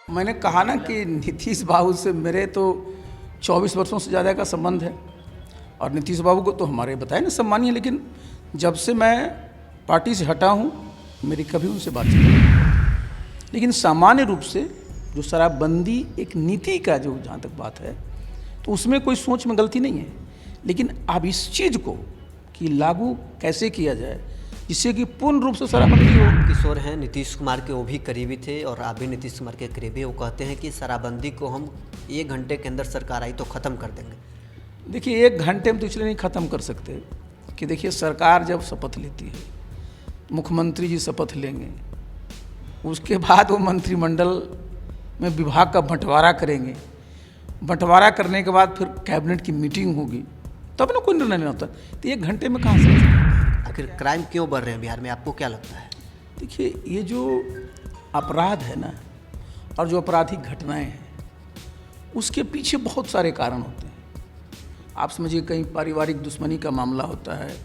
मैंने कहा ना कि नीतीश बाबू से मेरे तो 24 वर्षों से ज़्यादा का संबंध है और नीतीश बाबू को तो हमारे बताए ना सम्मानीय, लेकिन जब से मैं पार्टी से हटा हूँ मेरी कभी उनसे बातचीत नहीं। लेकिन सामान्य रूप से जो शराबबंदी एक नीति का जो जहाँ तक बात है तो उसमें कोई सोच में गलती नहीं है, लेकिन अब इस चीज़ को कि लागू कैसे किया जाए जिससे कि पूर्ण रूप से शराबबंदी हो। किशोर हैं नीतीश कुमार के, वो भी करीबी थे और आप भी नीतीश कुमार के करीबी। वो कहते हैं कि शराबबंदी को हम 1 घंटे के अंदर सरकार आई तो ख़त्म कर देंगे। देखिए 1 घंटे में तो इसलिए नहीं ख़त्म कर सकते कि देखिए सरकार जब शपथ लेती है, मुख्यमंत्री जी शपथ लेंगे, उसके बाद वो मंत्रिमंडल में विभाग का बंटवारा करेंगे, बंटवारा करने के बाद फिर कैबिनेट की मीटिंग होगी, तब ना कोई निर्णय नहीं होता। तो 1 घंटे में कहाँ से? आखिर क्राइम क्यों बढ़ रहे हैं बिहार में, आपको क्या लगता है? देखिए ये जो अपराध है ना और जो आपराधिक घटनाएं हैं उसके पीछे बहुत सारे कारण होते हैं। आप समझिए कहीं पारिवारिक दुश्मनी का मामला होता है,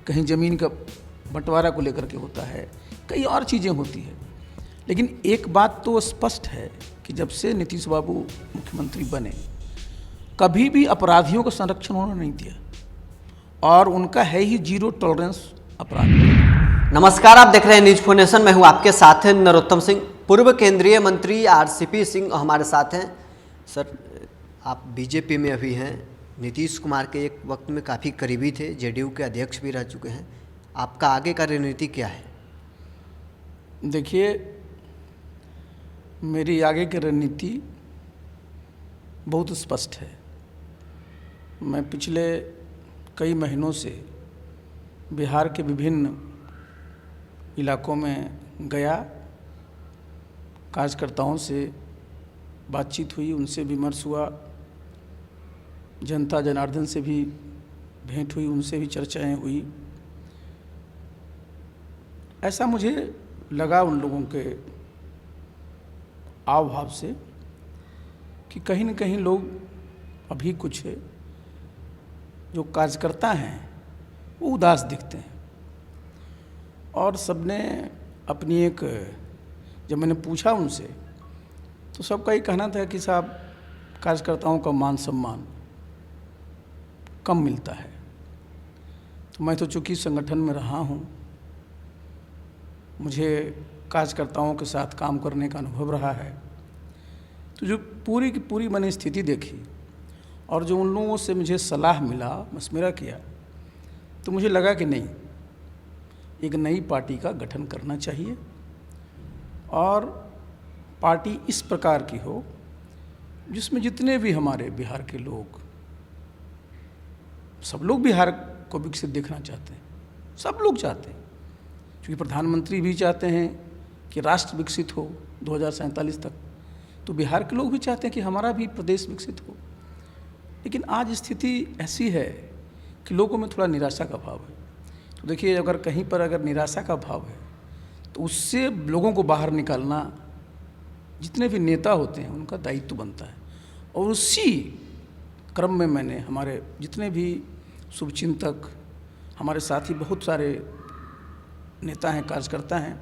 कहीं ज़मीन का बंटवारा को लेकर के होता है, कई और चीज़ें होती है। लेकिन एक बात तो स्पष्ट है कि जब से नीतीश बाबू मुख्यमंत्री बने कभी भी अपराधियों का संरक्षण उन्होंने नहीं दिया और उनका है ही 0 टॉलरेंस अपराध। नमस्कार, आप देख रहे हैं न्यूज 4 नेशन। मैं हूं आपके साथ हैं नरोत्तम सिंह। पूर्व केंद्रीय मंत्री आरसीपी सिंह हमारे साथ हैं। सर, आप बीजेपी में अभी हैं, नीतीश कुमार के एक वक्त में काफ़ी करीबी थे, जेडीयू के अध्यक्ष भी रह चुके हैं। आपका आगे का रणनीति क्या है? देखिए मेरी आगे की रणनीति बहुत स्पष्ट है। मैं पिछले कई महीनों से बिहार के विभिन्न इलाकों में गया, कार्यकर्ताओं से बातचीत हुई, उनसे विमर्श हुआ, जनता जनार्दन से भी भेंट हुई, उनसे भी चर्चाएं हुई। ऐसा मुझे लगा उन लोगों के हाव भाव से कि कहीं न कहीं लोग अभी कुछ जो कार्यकर्ता हैं वो उदास दिखते हैं। और सबने अपनी एक, जब मैंने पूछा उनसे तो सबका ये कहना था कि साहब कार्यकर्ताओं का मान सम्मान कम मिलता है। तो मैं तो चूँकि संगठन में रहा हूँ, मुझे कार्यकर्ताओं के साथ काम करने का अनुभव रहा है, तो जो पूरी की पूरी मैंने स्थिति देखी और जो उन लोगों से मुझे सलाह मिला, मशवरा किया, तो मुझे लगा कि नहीं, एक नई पार्टी का गठन करना चाहिए और पार्टी इस प्रकार की हो जिसमें जितने भी हमारे बिहार के लोग, सब लोग बिहार को विकसित देखना चाहते हैं, सब लोग चाहते हैं, क्योंकि प्रधानमंत्री भी चाहते हैं कि राष्ट्र विकसित हो 2047 तक, तो बिहार के लोग भी चाहते हैं कि हमारा भी प्रदेश विकसित हो। लेकिन आज स्थिति ऐसी है कि लोगों में थोड़ा निराशा का भाव है। तो देखिए अगर कहीं पर अगर निराशा का भाव है तो उससे लोगों को बाहर निकालना जितने भी नेता होते हैं उनका दायित्व बनता है। और उसी क्रम में मैंने हमारे जितने भी शुभचिंतक, हमारे साथी बहुत सारे नेता हैं, कार्यकर्ता हैं,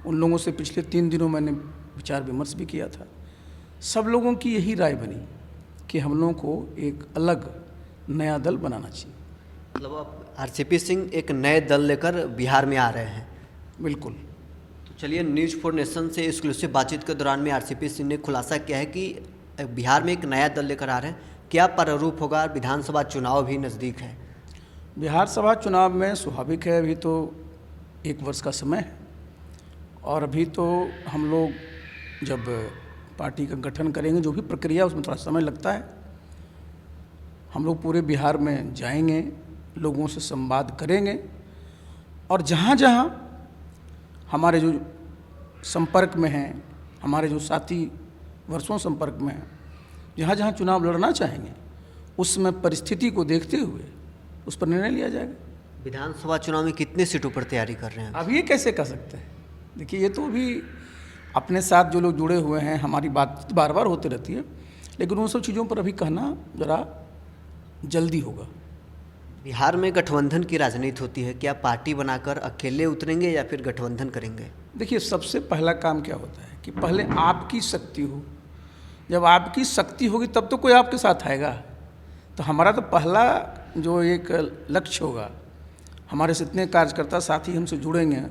उन लोगों से पिछले 3 दिनों मैंने विचार विमर्श भी किया था। सब लोगों की यही राय बनी कि हम लोगों को एक अलग नया दल बनाना चाहिए। मतलब आप आरसीपी सिंह एक नए दल लेकर बिहार में आ रहे हैं? बिल्कुल। तो चलिए, न्यूज 4 नेशन से एक्सक्लूसिव बातचीत के दौरान में आरसीपी सिंह ने खुलासा किया है कि बिहार में एक नया दल लेकर आ रहे हैं। क्या प्रारूप होगा? विधानसभा चुनाव भी नज़दीक है। बिहार सभा चुनाव में स्वाभाविक है, अभी तो 1 वर्ष का समय है और अभी तो हम लोग जब पार्टी का गठन करेंगे, जो भी प्रक्रिया उसमें थोड़ा समय लगता है, हम लोग पूरे बिहार में जाएंगे, लोगों से संवाद करेंगे और जहाँ जहाँ हमारे जो संपर्क में हैं, हमारे जो साथी वर्षों संपर्क में हैं, जहाँ जहाँ चुनाव लड़ना चाहेंगे उसमें परिस्थिति को देखते हुए उस पर निर्णय लिया जाएगा। विधानसभा चुनाव में कितने सीटों पर तैयारी कर रहे हैं? अब ये कैसे कर सकते हैं? देखिए ये तो भी अपने साथ जो लोग जुड़े हुए हैं, हमारी बात बार बार होती रहती है, लेकिन उन सब चीज़ों पर अभी कहना ज़रा जल्दी होगा। बिहार में गठबंधन की राजनीति होती है, क्या पार्टी बनाकर अकेले उतरेंगे या फिर गठबंधन करेंगे? देखिए सबसे पहला काम क्या होता है कि पहले आपकी शक्ति हो। जब आपकी शक्ति होगी तब तो कोई आपके साथ आएगा। तो हमारा तो पहला जो एक लक्ष्य होगा, हमारे से इतने कार्यकर्ता साथी हमसे जुड़ेंगे,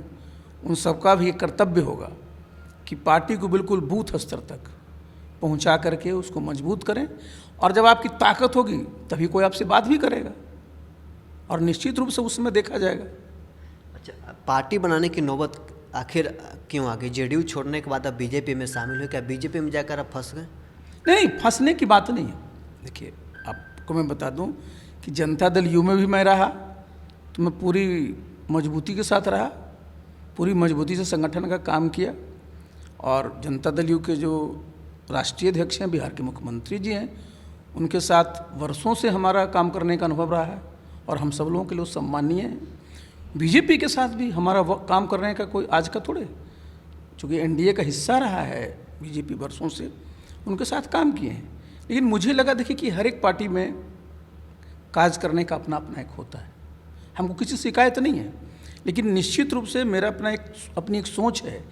उन सबका भी एक कर्तव्य होगा कि पार्टी को बिल्कुल बूथ स्तर तक पहुंचा करके उसको मजबूत करें। और जब आपकी ताकत होगी तभी कोई आपसे बात भी करेगा, और निश्चित रूप से उसमें देखा जाएगा। अच्छा, पार्टी बनाने की नौबत आखिर क्यों आ गई? जेडीयू छोड़ने के बाद अब बीजेपी में शामिल हुए, क्या बीजेपी में जाकर अब फंस गए? नहीं, फंसने की बात नहीं है। देखिए, आपको मैं बता दूं कि जनता दल यू में भी मैं रहा तो मैं पूरी मजबूती के साथ रहा, पूरी मजबूती से संगठन का काम किया। और जनता दल यू के जो राष्ट्रीय अध्यक्ष हैं, बिहार के मुख्यमंत्री जी हैं, उनके साथ वर्षों से हमारा काम करने का अनुभव रहा है और हम सब लोगों के लिए सम्मानीय हैं। बीजेपी के साथ भी हमारा काम करने का कोई आज का थोड़े, चूँकि एनडीए का हिस्सा रहा है बीजेपी वर्षों से, उनके साथ काम किए हैं। लेकिन मुझे लगा, देखिए, कि हर एक पार्टी में काज करने का अपना अपना एक होता है। हमको किसी शिकायत नहीं है, लेकिन निश्चित रूप से मेरा अपनी एक सोच है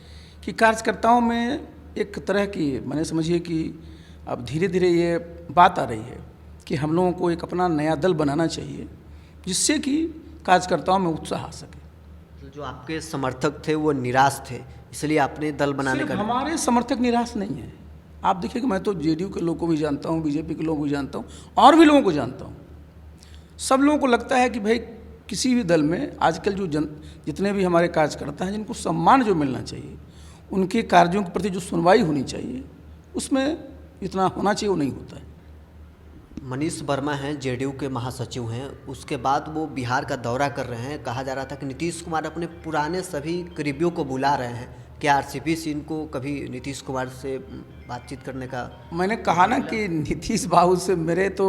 कि कार्यकर्ताओं में एक तरह की, मैंने समझिए कि अब धीरे धीरे ये बात आ रही है कि हम लोगों को एक अपना नया दल बनाना चाहिए, जिससे कि कार्यकर्ताओं में उत्साह आ सके। तो जो आपके समर्थक थे वो निराश थे, इसलिए आपने दल बनाने का? हमारे समर्थक निराश नहीं है। आप देखिए कि मैं तो जेडीयू के लोगों को भी जानता हूँ, बीजेपी के लोगों को भी जानता हूँ, और भी लोगों को जानता हूँ। सब लोगों को लगता है कि भाई किसी भी दल में आजकल जो जितने भी हमारे कार्यकर्ता हैं, जिनको सम्मान जो मिलना चाहिए, उनके कार्यों के प्रति जो सुनवाई होनी चाहिए, उसमें इतना होना चाहिए, वो नहीं होता है। मनीष वर्मा हैं, जेडीयू के महासचिव हैं, उसके बाद वो बिहार का दौरा कर रहे हैं। कहा जा रहा था कि नीतीश कुमार अपने पुराने सभी करीबियों को बुला रहे हैं। क्या आरसीपी सिंह को कभी नीतीश कुमार से बातचीत करने का? मैंने कहा ना कि नीतीश बाबू से मेरे तो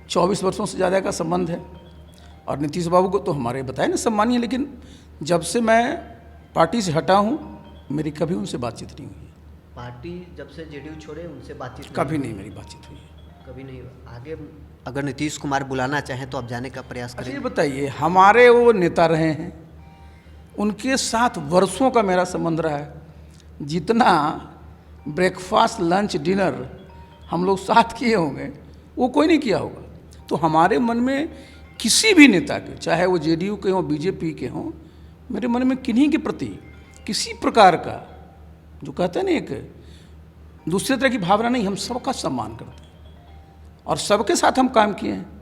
24 वर्षों से ज़्यादा का संबंध है, और नीतीश बाबू को तो हमारे बताए ना सम्मानीय, लेकिन जब से मैं पार्टी से हटा हूँ मेरी कभी उनसे बातचीत नहीं हुई है। पार्टी जब से जेडीयू छोड़े उनसे बातचीत कभी नहीं मेरी बातचीत हुई है। कभी नहीं। आगे अगर नीतीश कुमार बुलाना चाहें तो आप जाने का प्रयास अच्छा, करें? ये बताइए, हमारे वो नेता रहे हैं, उनके साथ वर्षों का मेरा संबंध रहा है। जितना ब्रेकफास्ट, लंच, डिनर हम लोग साथ किए होंगे वो कोई नहीं किया होगा। तो हमारे मन में किसी भी नेता के, चाहे वो जेडीयू के हों, बीजेपी के हों, मेरे मन में किन्हीं के प्रति किसी प्रकार का, जो कहते हैं ना, एक दूसरे तरह की भावना नहीं। हम सबका सम्मान करते हैं और सबके साथ हम काम किए हैं।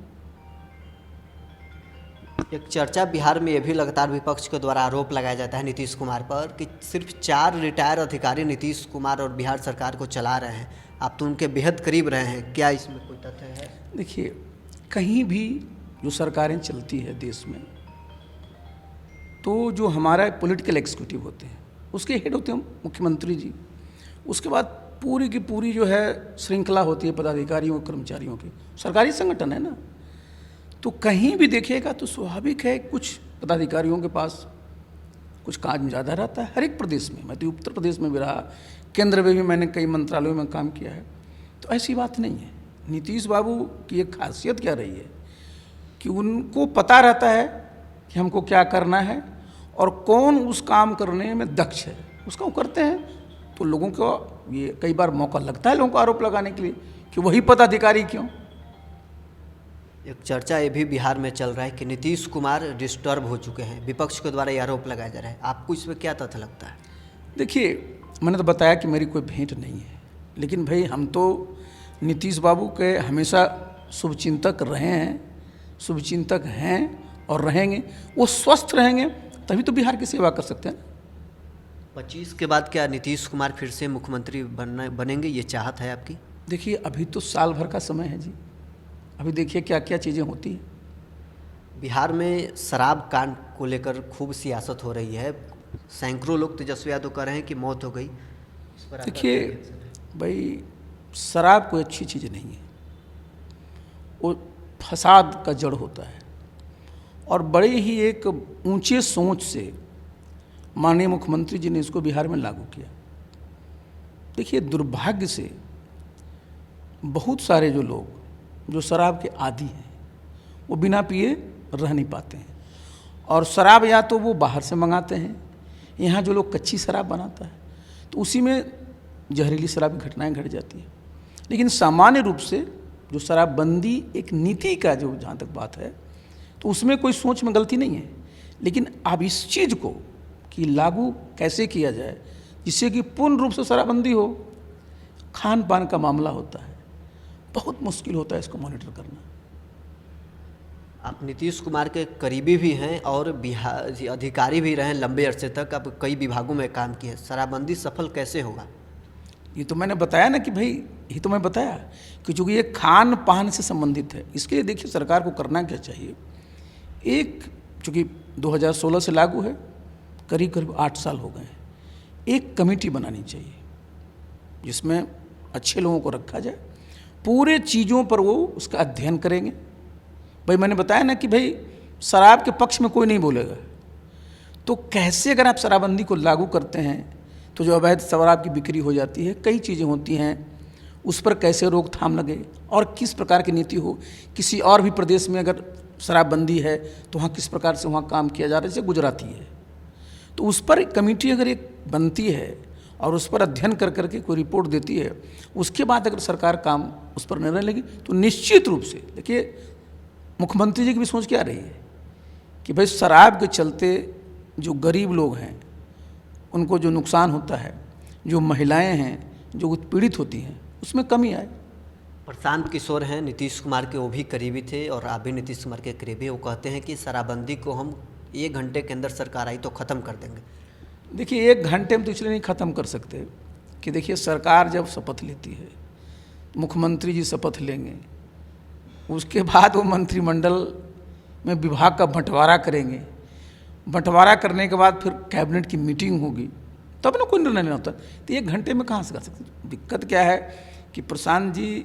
एक चर्चा बिहार में ये भी लगातार विपक्ष के द्वारा आरोप लगाया जाता है नीतीश कुमार पर कि सिर्फ 4 रिटायर अधिकारी नीतीश कुमार और बिहार सरकार को चला रहे हैं। आप तो उनके बेहद करीब रहे हैं, क्या इसमें कोई तथ्य है? देखिए, कहीं भी जो सरकारें चलती है देश में, तो जो हमारा पॉलिटिकल एग्जीक्यूटिव होते हैं, उसके हेड होते हैं मुख्यमंत्री जी। उसके बाद पूरी की पूरी जो है श्रृंखला होती है पदाधिकारियों कर्मचारियों की। सरकारी संगठन है ना, तो कहीं भी देखिएगा तो स्वाभाविक है कुछ पदाधिकारियों के पास कुछ काम ज़्यादा रहता है। हर एक प्रदेश में, मैं तो उत्तर प्रदेश में भी रहा, केंद्र में भी मैंने कई मंत्रालयों में काम किया है, तो ऐसी बात नहीं है। नीतीश बाबू की एक खासियत क्या रही है कि उनको पता रहता है कि हमको क्या करना है और कौन उस काम करने में दक्ष है, उसका वो करते हैं। तो लोगों को ये कई बार मौका लगता है लोगों को आरोप लगाने के लिए कि वही पदाधिकारी क्यों। एक चर्चा ये भी बिहार में चल रहा है कि नीतीश कुमार डिस्टर्ब हो चुके हैं, विपक्ष के द्वारा ये आरोप लगाया जा रहा है। आपको इसमें क्या तथ्य लगता है? देखिए, मैंने तो बताया कि मेरी कोई भेंट नहीं है, लेकिन भाई हम तो नीतीश बाबू के हमेशा शुभचिंतक रहे हैं, शुभचिंतक हैं और रहेंगे। वो स्वस्थ रहेंगे तभी तो बिहार की सेवा कर सकते हैं। 25 के बाद क्या नीतीश कुमार फिर से मुख्यमंत्री बनेंगे, ये चाहत है आपकी? देखिए, अभी तो साल भर का समय है जी, अभी देखिए क्या क्या चीज़ें होती हैं। बिहार में शराब कांड को लेकर खूब सियासत हो रही है। सैकड़ों लोग, तेजस्वी यादव कह रहे हैं कि मौत हो गई। इस पर देखिए भाई, शराब कोई अच्छी चीज़ नहीं है, वो फसाद का जड़ होता है। और बड़े ही एक ऊंचे सोच से माननीय मुख्यमंत्री जी ने इसको बिहार में लागू किया। देखिए, दुर्भाग्य से बहुत सारे जो लोग जो शराब के आदी हैं वो बिना पिए रह नहीं पाते हैं, और शराब या तो वो बाहर से मंगाते हैं, यहाँ जो लोग कच्ची शराब बनाता है तो उसी में जहरीली शराब की घटनाएं घट जाती हैं। लेकिन सामान्य रूप से जो शराबबंदी एक नीति का जो जहाँ तक बात है तो उसमें कोई सोच में गलती नहीं है, लेकिन अब इस चीज़ को कि लागू कैसे किया जाए जिससे कि पूर्ण रूप से शराबबंदी हो, खान पान का मामला होता है, बहुत मुश्किल होता है इसको मॉनिटर करना। आप नीतीश कुमार के करीबी भी हैं और बिहार अधिकारी भी रहे लंबे अरसे तक, आप कई विभागों में काम किए, शराबबंदी सफल कैसे होगा? ये तो मैंने बताया ना कि भाई, ये तो मैं बताया कि चूँकि ये खान पान से संबंधित है, इसके लिए देखिए सरकार को करना क्या चाहिए। एक चूँकि 2016 से लागू है, करीब करीब 8 साल हो गए हैं, एक कमेटी बनानी चाहिए जिसमें अच्छे लोगों को रखा जाए, पूरे चीज़ों पर वो उसका अध्ययन करेंगे। भाई मैंने बताया ना कि भाई शराब के पक्ष में कोई नहीं बोलेगा, तो कैसे अगर आप शराबबंदी को लागू करते हैं तो जो अवैध शराब की बिक्री हो जाती है, कई चीज़ें होती हैं, उस पर कैसे रोकथाम लगे और किस प्रकार की नीति हो। किसी और भी प्रदेश में अगर शराबबंदी है तो वहाँ किस प्रकार से वहाँ काम किया जा रहा है, जैसे गुजराती है, तो उस पर कमेटी अगर एक बनती है और उस पर अध्ययन कर करके कोई रिपोर्ट देती है, उसके बाद अगर सरकार काम उस पर निर्णय लेगी तो निश्चित रूप से देखिए मुख्यमंत्री जी की भी सोच क्या रही है कि भाई शराब के चलते जो गरीब लोग हैं उनको जो नुकसान होता है, जो महिलाएं हैं जो उत्पीड़ित होती हैं, उसमें कमी आए। प्रशांत किशोर हैं नीतीश कुमार के, वो भी करीबी थे और आप भी नीतीश कुमार के करीबी। वो कहते हैं कि शराबबंदी को हम 1 घंटे के अंदर सरकार आई तो ख़त्म कर देंगे। देखिए 1 घंटे में तो इसलिए नहीं ख़त्म कर सकते कि देखिए सरकार जब शपथ लेती है, मुख्यमंत्री जी शपथ लेंगे, उसके बाद वो मंत्रिमंडल में विभाग का बंटवारा करेंगे, बंटवारा करने के बाद फिर कैबिनेट की मीटिंग होगी, तब ना कोई निर्णय लेना होता। तो 1 घंटे में कहाँ से कर सकते। दिक्कत क्या है कि प्रशांत जी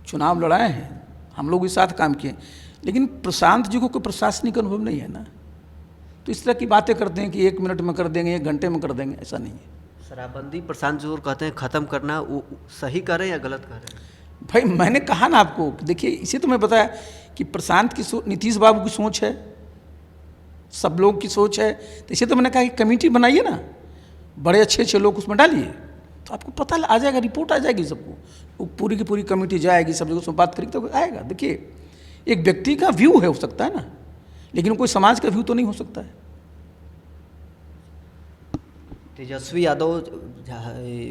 चुनाव लड़ाए हैं, हम लोग भी साथ काम किए, लेकिन प्रशांत जी को कोई प्रशासनिक अनुभव नहीं है ना, तो इस तरह की बातें करते हैं कि 1 मिनट में कर देंगे, 1 घंटे में कर देंगे, ऐसा नहीं है। शराबबंदी प्रशांत जी कहते हैं ख़त्म करना, वो सही कर रहे हैं या गलत कर रहे हैं? भाई मैंने कहा ना आपको, देखिए इसे तो मैं बताया कि प्रशांत की सोच, नीतीश बाबू की सोच है, सब लोग की सोच है, तो इसे तो मैंने कहा कि कमेटी बनाइए ना, बड़े अच्छे अच्छे लोग उसमें डालिए, तो आपको पता आ जाएगा, रिपोर्ट आ जाएगी सबको, वो पूरी की पूरी कमेटी जाएगी, सब लोग उसमें बात करेगी तो आएगा। देखिए एक व्यक्ति का व्यू है, हो सकता है ना, लेकिन कोई समाज का व्यू तो नहीं हो सकता है। तेजस्वी यादव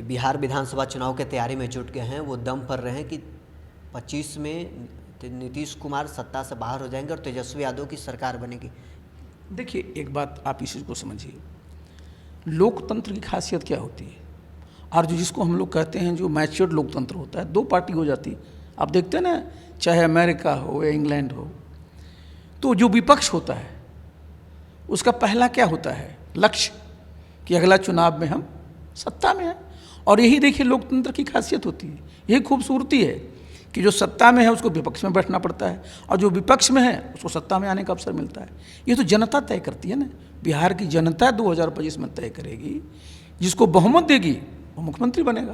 बिहार विधानसभा चुनाव के तैयारी में जुट गए हैं, वो दम पर रहे हैं कि 25 में नीतीश कुमार सत्ता से बाहर हो जाएंगे और तेजस्वी यादव की सरकार बनेगी। देखिए एक बात आप इसी को समझिए, लोकतंत्र की खासियत क्या होती है, और जो जिसको हम लोग कहते हैं जो मैच्योर्ड लोकतंत्र होता है, 2 पार्टी हो जाती है। आप देखते हैं ना, चाहे अमेरिका हो या इंग्लैंड हो, तो जो विपक्ष होता है उसका पहला क्या होता है लक्ष्य, कि अगला चुनाव में हम सत्ता में हैं। और यही देखिए लोकतंत्र की खासियत होती है, यही खूबसूरती है कि जो सत्ता में है उसको विपक्ष में बैठना पड़ता है, और जो विपक्ष में है उसको सत्ता में आने का अवसर मिलता है। ये तो जनता तय करती है ना, बिहार की जनता 2025 में तय करेगी, जिसको बहुमत देगी वो मुख्यमंत्री बनेगा।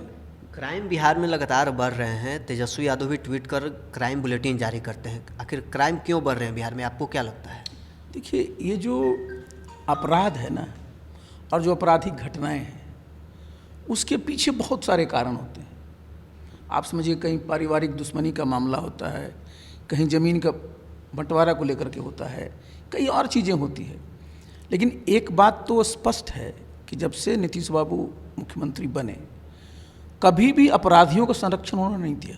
क्राइम बिहार में लगातार बढ़ रहे हैं, तेजस्वी यादव भी ट्वीट कर क्राइम बुलेटिन जारी करते हैं। आखिर क्राइम क्यों बढ़ रहे हैं बिहार में, आपको क्या लगता है? देखिए ये जो अपराध है ना, और जो आपराधिक घटनाएं हैं, उसके पीछे बहुत सारे कारण होते हैं। आप समझिए कहीं पारिवारिक दुश्मनी का मामला होता है, कहीं ज़मीन का बंटवारा को लेकर के होता है, कई और चीज़ें होती है। लेकिन एक बात तो स्पष्ट है कि जब से नीतीश बाबू मुख्यमंत्री बने, कभी भी अपराधियों का संरक्षण उन्होंने नहीं दिया,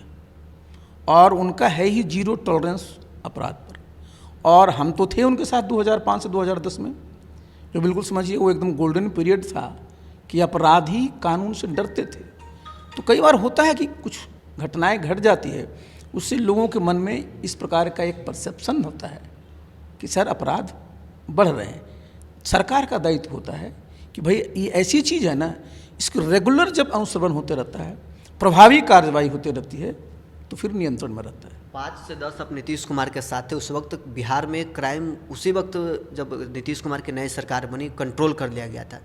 और उनका है ही 0 टॉलरेंस अपराध पर। और हम तो थे उनके साथ 2005 से 2010 में, जो बिल्कुल समझिए वो एकदम गोल्डन पीरियड था कि अपराधी कानून से डरते थे। तो कई बार होता है कि कुछ घटनाएं घट जाती है, उससे लोगों के मन में इस प्रकार का एक परसेप्शन होता है कि सर अपराध बढ़ रहे हैं। सरकार का दायित्व होता है कि भाई ये ऐसी चीज़ है ना, इसको रेगुलर जब अनुश्रवण होते रहता है, प्रभावी कार्रवाई होती रहती है, तो फिर नियंत्रण में रहता है। 5 से 10 अब नीतीश कुमार के साथ थे, उस वक्त बिहार में क्राइम उसी वक्त जब नीतीश कुमार की नई सरकार बनी कंट्रोल कर लिया गया था।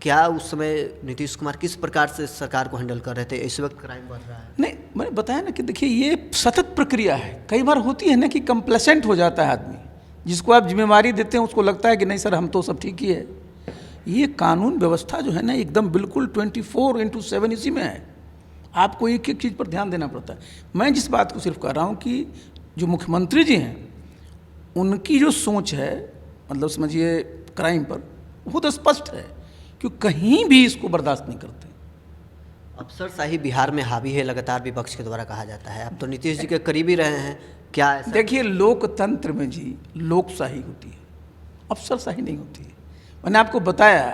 क्या उस समय नीतीश कुमार किस प्रकार से सरकार को हैंडल कर रहे थे? इस वक्त क्राइम बढ़ रहा है। नहीं, मैंने बताया ना कि देखिए ये सतत प्रक्रिया है। कई बार होती है ना कि कंप्लेसेंट हो जाता है आदमी, जिसको आप जिम्मेवारी देते हैं उसको लगता है कि नहीं सर हम तो सब ठीक ही है। ये कानून व्यवस्था जो है ना एकदम बिल्कुल 24/7 इसी में है। आपको एक एक चीज़ पर ध्यान देना पड़ता है। मैं जिस बात को सिर्फ कह रहा हूँ कि जो मुख्यमंत्री जी हैं उनकी जो सोच है, मतलब समझिए क्राइम पर, बहुत स्पष्ट है कि कहीं भी इसको बर्दाश्त नहीं करते। अफसरशाही बिहार में हावी है, लगातार विपक्ष के द्वारा कहा जाता है। आप तो नीतीश जी के करीबी रहे हैं, क्या ऐसा? देखिए, लोकतंत्र में जी लोकशाही होती है, अफसरशाही नहीं होती है। मैंने आपको बताया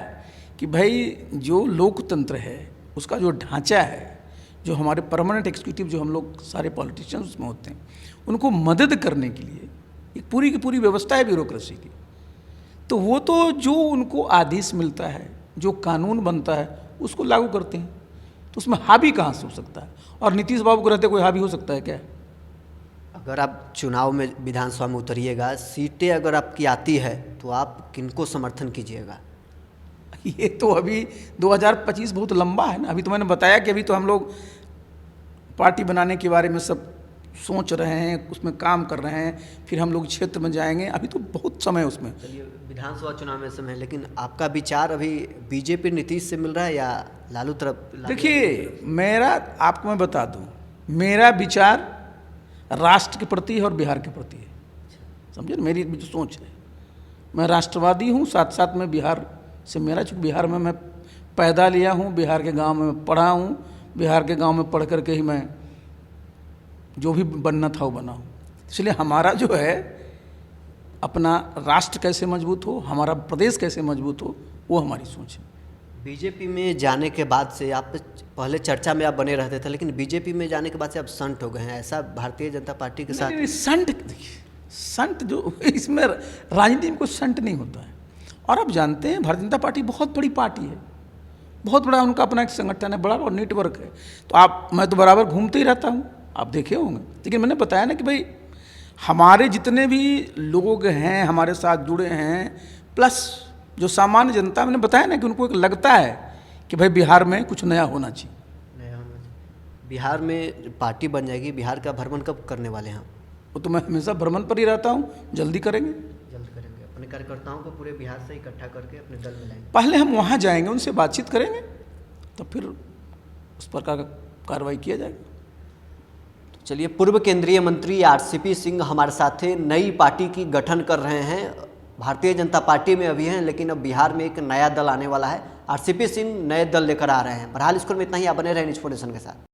कि भाई जो लोकतंत्र है उसका जो ढांचा है, जो हमारे परमानेंट एग्जीक्यूटिव जो हम लोग सारे पॉलिटिशियंस उसमें होते हैं, उनको मदद करने के लिए एक पूरी की पूरी व्यवस्था है ब्यूरोक्रेसी की। तो वो तो जो उनको आदेश मिलता है, जो कानून बनता है, उसको लागू करते हैं। तो उसमें हावी कहाँ से हो सकता है? और नीतीश बाबू को रहते कोई हावी हो सकता है क्या? अगर आप चुनाव में विधानसभा में उतरिएगा, सीटें अगर आपकी आती है तो आप किनको समर्थन कीजिएगा? ये तो अभी 2025 बहुत लंबा है ना। अभी तो मैंने बताया कि अभी तो हम लोग पार्टी बनाने के बारे में सब सोच रहे हैं, उसमें काम कर रहे हैं, फिर हम लोग क्षेत्र में जाएंगे। अभी तो बहुत समय है उसमें। चलिए, विधानसभा चुनाव में समय है, लेकिन आपका विचार अभी बीजेपी नीतीश से मिल रहा है या लालू तरफ? देखिए, मेरा आपको मैं बता दूं, मेरा विचार राष्ट्र के प्रति है और बिहार के प्रति है। समझे ना, मेरी जो सोच है, मैं राष्ट्रवादी हूँ, साथ साथ में बिहार से मेरा, चूँकि बिहार में मैं पैदा लिया हूँ, बिहार के गांव में पढ़ा हूँ, बिहार के गांव में पढ़ करके ही मैं जो भी बनना था वो बना हूँ। इसलिए हमारा जो है अपना राष्ट्र कैसे मजबूत हो, हमारा प्रदेश कैसे मजबूत हो, वो हमारी सोच है। बीजेपी में जाने के बाद से आप पहले चर्चा में आप बने रहते थे, लेकिन बीजेपी में जाने के बाद से आप संट हो गए हैं, ऐसा भारतीय जनता पार्टी के साथ? नहीं, संट, संट जो इसमें राजनीति में कोई संट नहीं होता है। और आप जानते हैं भारतीय जनता पार्टी बहुत बड़ी पार्टी है, बहुत बड़ा उनका अपना एक संगठन है, बड़ा और नेटवर्क है। तो मैं तो बराबर घूमते ही रहता हूँ, आप देखे होंगे। लेकिन मैंने बताया ना कि भाई हमारे जितने भी लोग हैं हमारे साथ जुड़े हैं, प्लस जो सामान्य जनता, मैंने बताया ना कि उनको एक लगता है कि भाई बिहार में कुछ नया होना चाहिए। बिहार में पार्टी बन जाएगी, बिहार का भ्रमण कब करने वाले हैं? वो तो मैं हमेशा भ्रमण पर ही रहता हूँ, जल्दी करेंगे। जल्द करेंगे, अपने कार्यकर्ताओं को पूरे बिहार से इकट्ठा करके अपने दल में लाएंगे। पहले हम वहाँ जाएंगे, उनसे बातचीत करेंगे, तो फिर उस प्रकार का कार्रवाई किया जाएगा। चलिए, पूर्व केंद्रीय मंत्री आरसीपी सिंह हमारे साथ थे। नई पार्टी की गठन कर रहे हैं, भारतीय जनता पार्टी में अभी हैं, लेकिन अब बिहार में एक नया दल आने वाला है। आरसीपी सिंह नए दल लेकर आ रहे हैं। बहरहाल, स्कूल में इतना ही। आप बने रहे न्यूज़ फाउंडेशन के साथ।